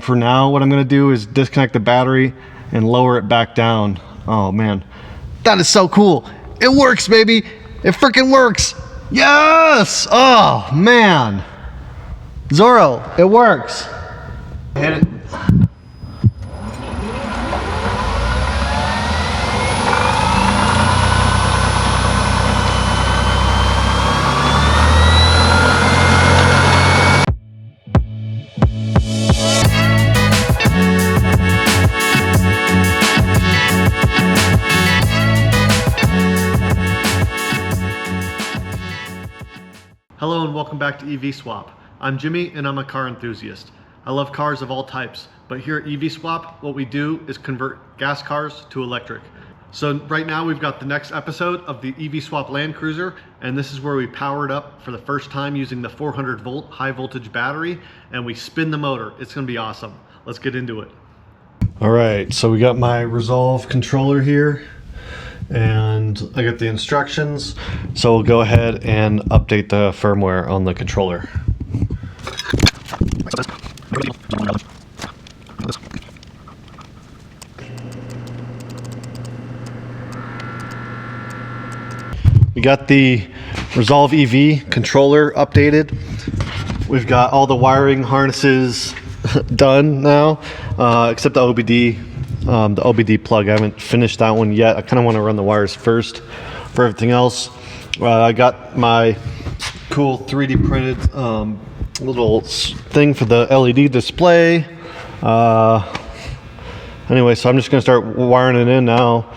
For now, what I'm gonna do is disconnect the battery and lower it back down. Oh man, that is so cool. It works, baby. It freaking works. Yes. Oh man, Zorro, it works. Hit it. Hello and welcome back to EVSwap. I'm Jimmy and I'm a car enthusiast. I love cars of all types, but here at EVSwap, what we do is convert gas cars to electric. So right now we've got the next episode of the EVSwap Land Cruiser, and this is where we power it up for the first time using the 400 volt high voltage battery, and we spin the motor. It's gonna be awesome. Let's get into it. All right, so we got my Resolve controller here, and I got the instructions, so we'll go ahead and update the firmware on the controller. We got the Resolve EV controller updated. We've got all the wiring harnesses done now, except the OBD plug. I haven't finished that one yet. I kind of want to run the wires first for everything else. I got my cool 3D printed little thing for the LED display. Anyway, so I'm just going to start wiring it in now.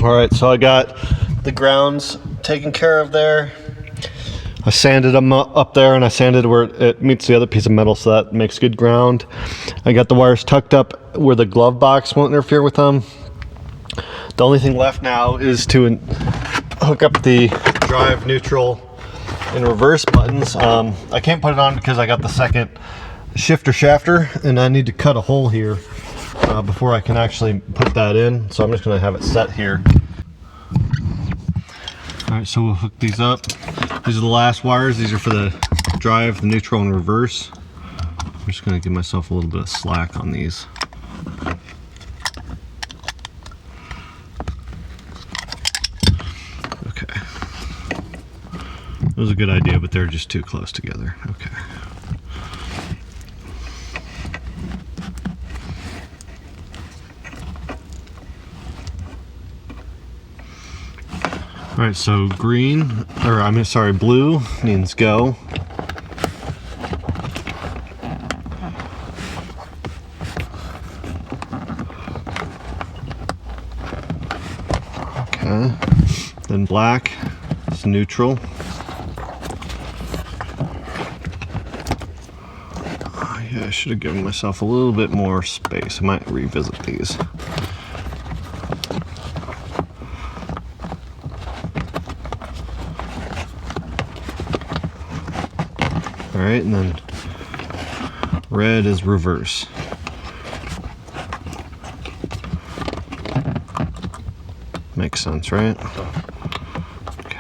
All right, so I got the grounds taken care of there. I sanded them up there, and I sanded where it meets the other piece of metal, so that makes good ground. I got the wires tucked up where the glove box won't interfere with them. The only thing left now is to hook up the drive, neutral, and reverse buttons. I can't put it on because I got the second shifter shafter, and I need to cut a hole here before I can actually put that in, so I'm just going to have it set here. Alright, so we'll hook these up. These are the last wires. These are for the drive, the neutral, and reverse. I'm just going to give myself a little bit of slack on these. Okay. That was a good idea, but they're just too close together. Okay. All right, so blue means go. Okay, then black is neutral. Oh, yeah, I should have given myself a little bit more space. I might revisit these. All right, and then red is reverse. Makes sense, right? Okay.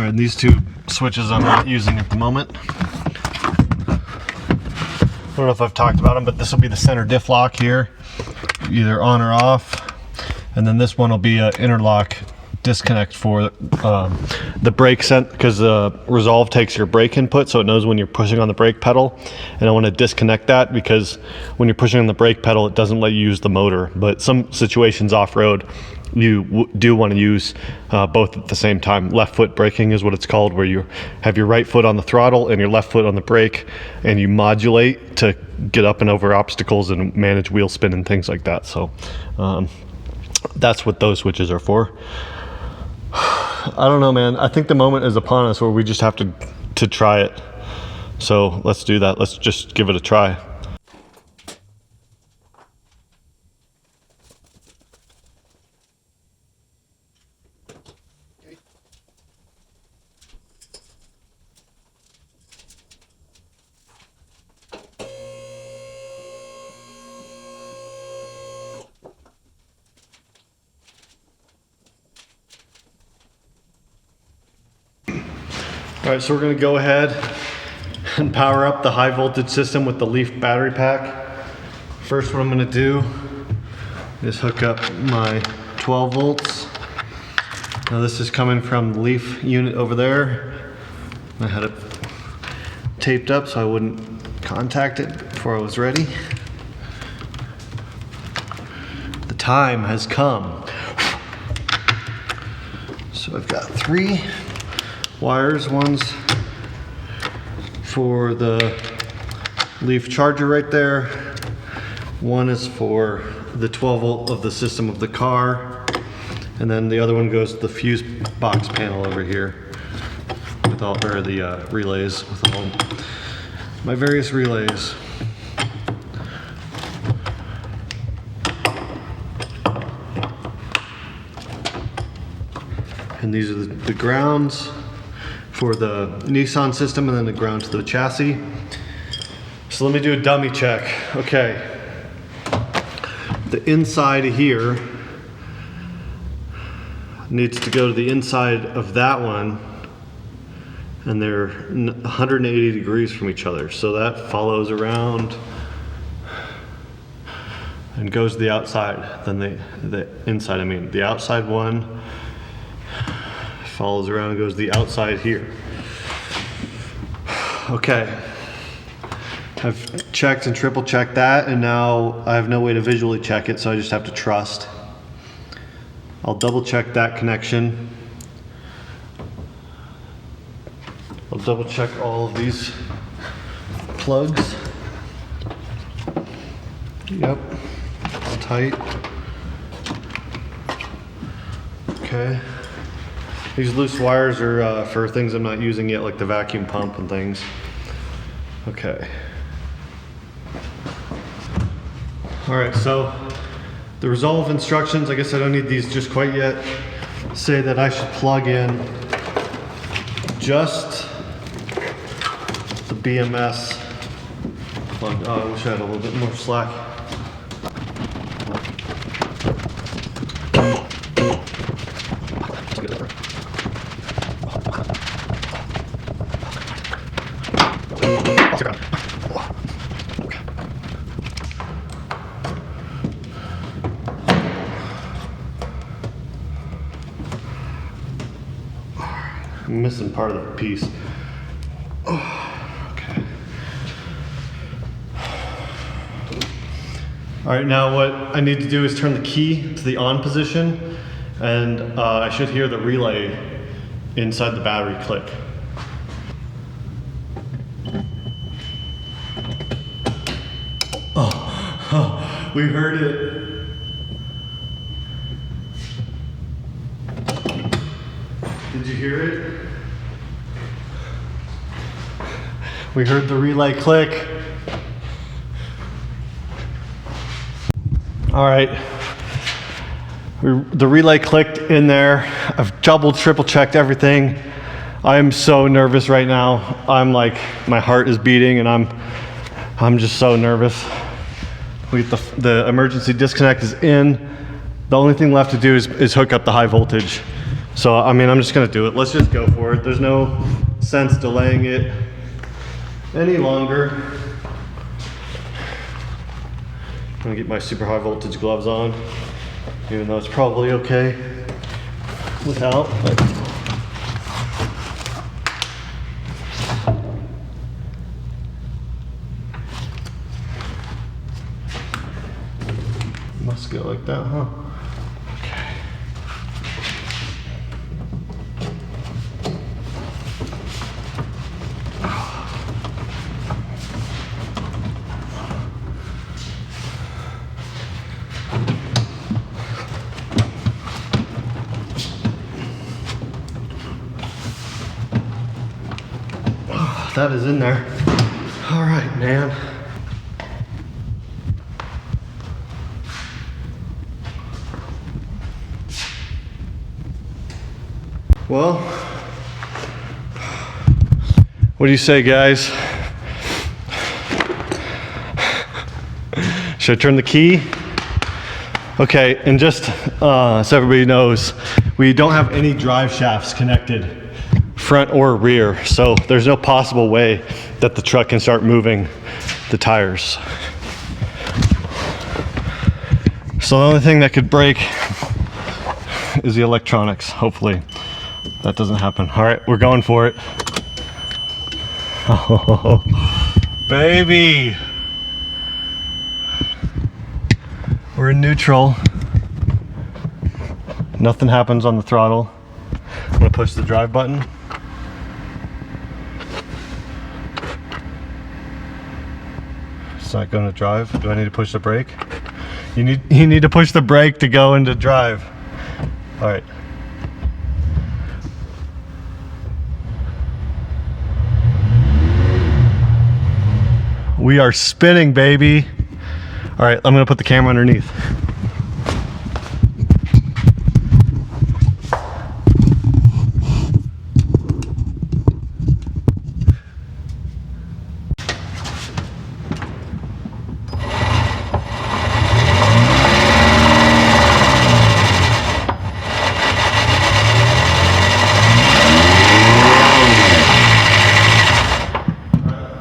right, and these two switches I'm not using at the moment. I don't know if I've talked about them, but this will be the center diff lock here, either on or off. And then this one will be an interlock disconnect for the brake set, because the Resolve takes your brake input, so it knows when you're pushing on the brake pedal. And I want to disconnect that because when you're pushing on the brake pedal, it doesn't let you use the motor. But some situations off-road, you do want to use both at the same time. Left foot braking is what it's called, where you have your right foot on the throttle and your left foot on the brake, and you modulate to get up and over obstacles and manage wheel spin and things like that. So that's what those switches are for. I don't know, man. I think the moment is upon us where we just have to try it. So let's do that. Let's just give it a try. All right, so we're gonna go ahead and power up the high voltage system with the Leaf battery pack. First, what I'm gonna do is hook up my 12 volts. Now this is coming from the Leaf unit over there. I had it taped up so I wouldn't contact it before I was ready. The time has come. So I've got 3 wires. One's for the Leaf charger right there. One is for the 12 volt of the system of the car. And then the other one goes to the fuse box panel over here with all, or the relays with all my various relays. And these are the grounds for the Nissan system, and then the ground to the chassis. So let me do a dummy check. Okay. The inside here needs to go to the inside of that one, and they're 180 degrees from each other. So that follows around and goes to the outside. Then the inside, I mean, the outside one follows around and goes to the outside here. Okay, I've checked and triple checked that, and now I have no way to visually check it, so I just have to trust. I'll double check that connection. I'll double check all of these plugs. Yep, all tight. Okay. These loose wires are for things I'm not using yet, like the vacuum pump and things. Okay. All right, so the Resolve instructions, I guess I don't need these just quite yet, say that I should plug in just the BMS plug. Oh, I wish I had a little bit more slack. I'm missing part of the piece. Oh, okay. All right, now what I need to do is turn the key to the on position, and I should hear the relay inside the battery click. Oh, we heard it. Did you hear it? We heard the relay click. All right, the relay clicked in there. I've double, triple checked everything. I'm so nervous right now. I'm like, my heart is beating, and I'm just so nervous. The emergency disconnect is in. The only thing left to do is hook up the high voltage So, I mean, I'm just gonna do it. Let's just go for it. There's no sense delaying it any longer. I'm gonna get my super high voltage gloves on, even though it's probably okay without. But must go like that, huh? Okay. That is in there. All right, man. Well, what do you say, guys? Should I turn the key? Okay, and just so everybody knows, we don't have any drive shafts connected, front or rear, so there's no possible way that the truck can start moving the tires. So the only thing that could break is the electronics. Hopefully that doesn't happen. All right, we're going for it. Oh, baby. We're in neutral. Nothing happens on the throttle. I'm gonna push the drive button. It's not gonna drive. Do I need to push the brake? You need to push the brake to go into drive. All right. We are spinning, baby. All right, I'm gonna put the camera underneath.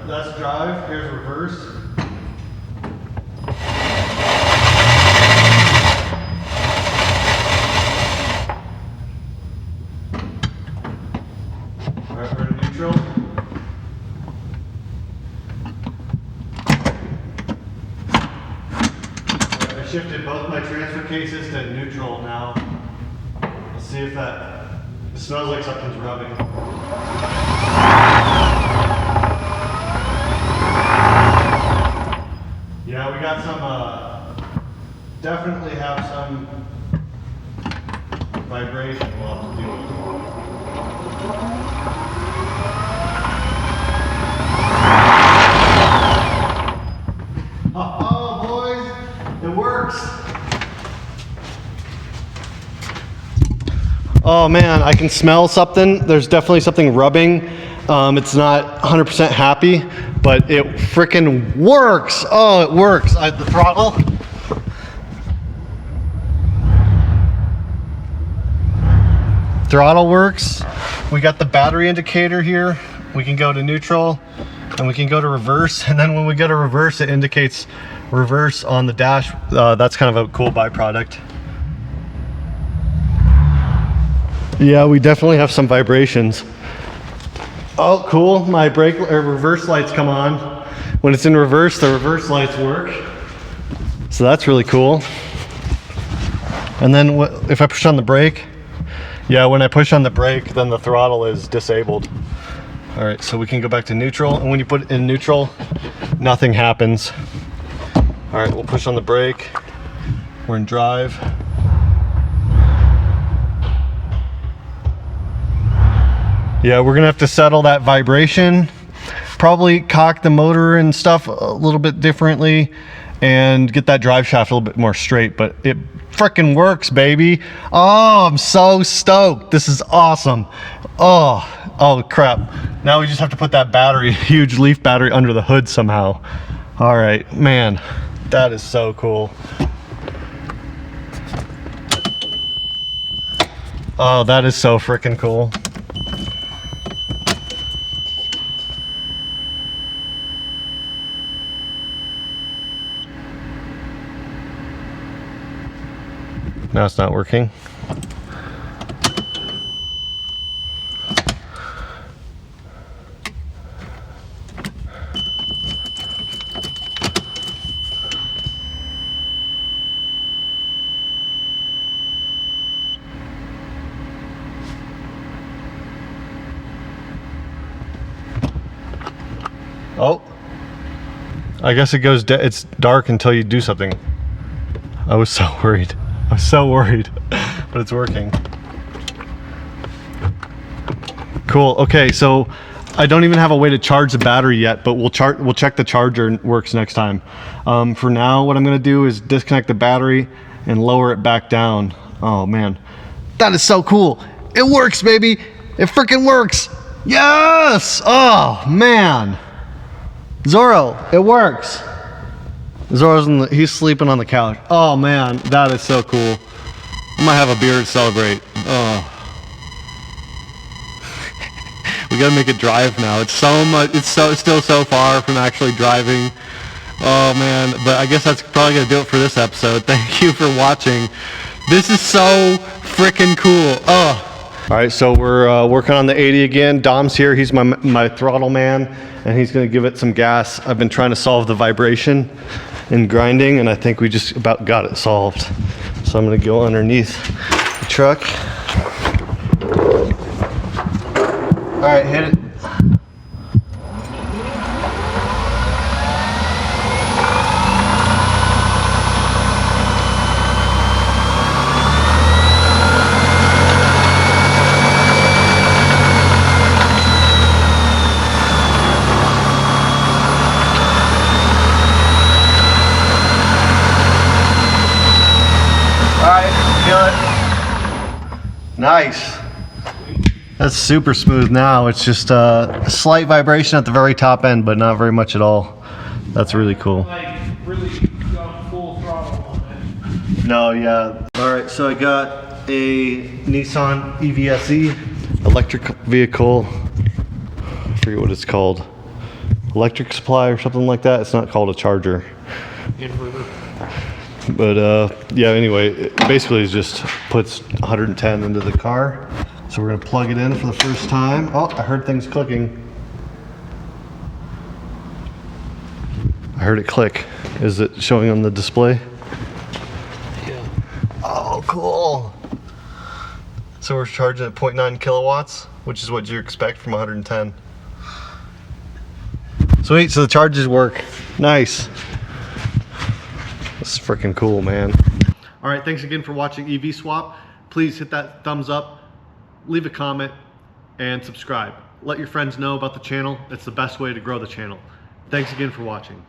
That's drive, here's reverse. Alright, we're in neutral. I shifted both my transfer cases to neutral now. Let's see if that, it smells like something's rubbing. Yeah, we got some, definitely have some vibration we'll have to deal with. Oh, boys, it works. Oh man, I can smell something. There's definitely something rubbing. It's not 100% happy, but it frickin' works. Oh, it works. The throttle. Throttle works. We got the battery indicator here. We can go to neutral and we can go to reverse. And then when we go to reverse, it indicates reverse on the dash. That's kind of a cool byproduct. Yeah, we definitely have some vibrations. Oh, cool. My brake or reverse lights come on. When it's in reverse, the reverse lights work. So that's really cool. And then if I push on the brake, yeah, when I push on the brake, then the throttle is disabled. All right, so we can go back to neutral. And when you put it in neutral, nothing happens. All right, we'll push on the brake. We're in drive. Yeah, we're gonna have to settle that vibration, probably cock the motor and stuff a little bit differently and get that drive shaft a little bit more straight, but it frickin' works, baby. Oh, I'm so stoked. This is awesome. Oh crap. Now we just have to put that battery, huge leaf battery, under the hood somehow. All right, man, that is so cool. Oh, that is so freaking cool. Now it's not working. Oh, I guess it goes, it's dark until you do something. I was so worried. I was so worried, but it's working. Cool. Okay, so I don't even have a way to charge the battery yet, but we'll check the charger works next time. For now, what I'm gonna do is disconnect the battery and lower it back down. Oh man, that is so cool. It works, baby. It freaking works. Yes. Oh man. Zorro, it works. Zorro's he's sleeping on the couch. Oh man, that is so cool. I might have a beer to celebrate. Oh. We gotta make it drive now. It's so much. It's still so far from actually driving. Oh man, but I guess that's probably gonna do it for this episode. Thank you for watching. This is so freaking cool. Oh. All right, so we're working on the 80 again. Dom's here. He's my throttle man, and he's gonna give it some gas. I've been trying to solve the vibration in grinding, and I think we just about got it solved. So I'm gonna go underneath the truck. All right, hit it. Nice. That's super smooth now. It's just a slight vibration at the very top end, but not very much at all. That's really cool. Like really got full throttle on it. No, yeah. All right, so I got a Nissan EVSE electric vehicle. I forget what it's called. Electric supply or something like that. It's not called a charger. Inverter. But yeah, anyway, it basically just puts 110 into the car. So we're gonna plug it in for the first time. Oh, I heard things clicking. I heard it click. Is it showing on the display? Yeah. Oh, cool. So we're charging at 0.9 kilowatts, which is what you expect from 110. Sweet, so the charges work. Nice. This is freaking cool, man. All right, thanks again for watching EVSwap. Please hit that thumbs up, leave a comment, and subscribe. Let your friends know about the channel. It's the best way to grow the channel. Thanks again for watching.